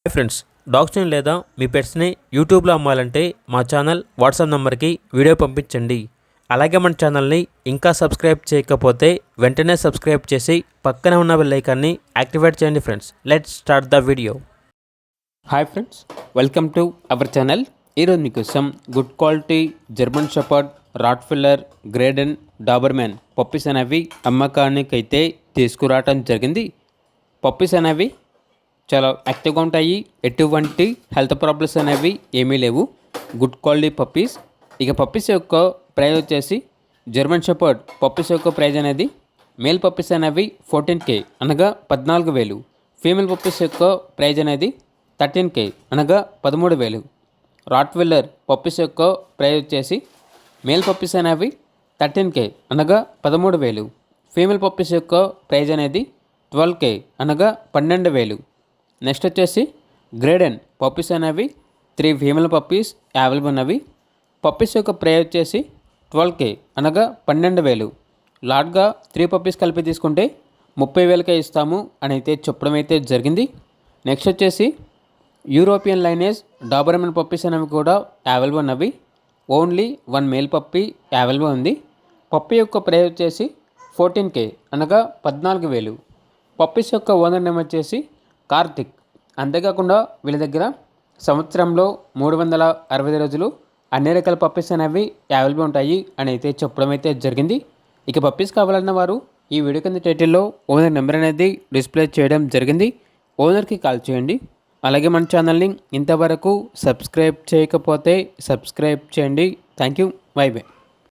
Hi friends, డాగ్స్ని లేదా మీ పెట్స్ని యూట్యూబ్లో అమ్మాలంటే మా ఛానల్ వాట్సాప్ నెంబర్కి వీడియో పంపించండి. అలాగే మన ఛానల్ని ఇంకా సబ్స్క్రైబ్ చేయకపోతే వెంటనే సబ్స్క్రైబ్ చేసి పక్కనే ఉన్న బెల్ ఐకాన్ని యాక్టివేట్ చేయండి. Friends, let's start the video. Hi friends, welcome to our channel. ఈరోజు మీకోసం good quality German shepherd, Rottweiler, Great Dane, Doberman puppies అనేవి అమ్మకానికైతే తీసుకురావటం జరిగింది. పప్పీస్ అనేవి చాలా యాక్టివ్గా ఉంటాయి, ఎటువంటి హెల్త్ ప్రాబ్లమ్స్ అనేవి ఏమీ లేవు. Good quality puppies. ఇక పప్పీస్ యొక్క ప్రైస్ వచ్చేసి జర్మన్ షెపర్డ్ పప్పీస్ యొక్క ప్రైజ్ అనేది మేల్ పప్పీస్ అనేవి 14K అనగా 14,000. ఫీమేల్ పప్పీస్ యొక్క ప్రైజ్ అనేది 13K అనగా 13,000. రాట్విల్లర్ పప్పీస్ యొక్క ప్రైజ్ వచ్చేసి మేల్ పప్పీస్ అనేవి 13K అనగా 13,000. ఫీమేల్ పప్పీస్ యొక్క ప్రైజ్ అనేది 12K అనగా 12,000. నెక్స్ట్ వచ్చేసి గ్రేడెన్ పప్పీస్ అనేవి 3 ఫీమేల్ పప్పీస్ అవైలబుల్ ఉన్నవి. పప్పీస్ యొక్క ప్రైస్ వచ్చేసి 12K అనగా 12,000. లాట్గా 3 పప్పీస్ కలిపి తీసుకుంటే 30,000కే ఇస్తాము అని అయితే చెప్పడం అయితే జరిగింది. నెక్స్ట్ వచ్చేసి యూరోపియన్ లైనేజ్ డాబర్మెన్ పప్పీస్ అనేవి కూడా అవైలబుల్ ఉన్నవి. ఓన్లీ 1 మేల్ పప్పీ అవైలబుల్ ఉంది. పప్పీ యొక్క ప్రైస్ వచ్చేసి 14K అనగా 14,000. పప్పీస్ యొక్క ఓనర్ నేమ్ వచ్చేసి కార్తిక్. అంతేకాకుండా వీళ్ళ దగ్గర సంవత్సరంలో 365 రోజులు అన్ని రకాల పప్పీస్ అనేవి అవైలబుల్ ఉంటాయి అని అయితే చెప్పడం అయితే జరిగింది. ఇక పప్పీస్ కావాలన్న వారు ఈ వీడియో కింద టైటిల్లో ఓనర్ నెంబర్ అనేది డిస్ప్లే చేయడం జరిగింది. ఓనర్కి కాల్ చేయండి. అలాగే మన ఛానల్ని ఇంతవరకు సబ్స్క్రైబ్ చేయకపోతే సబ్స్క్రైబ్ చేయండి. Thank you. By by.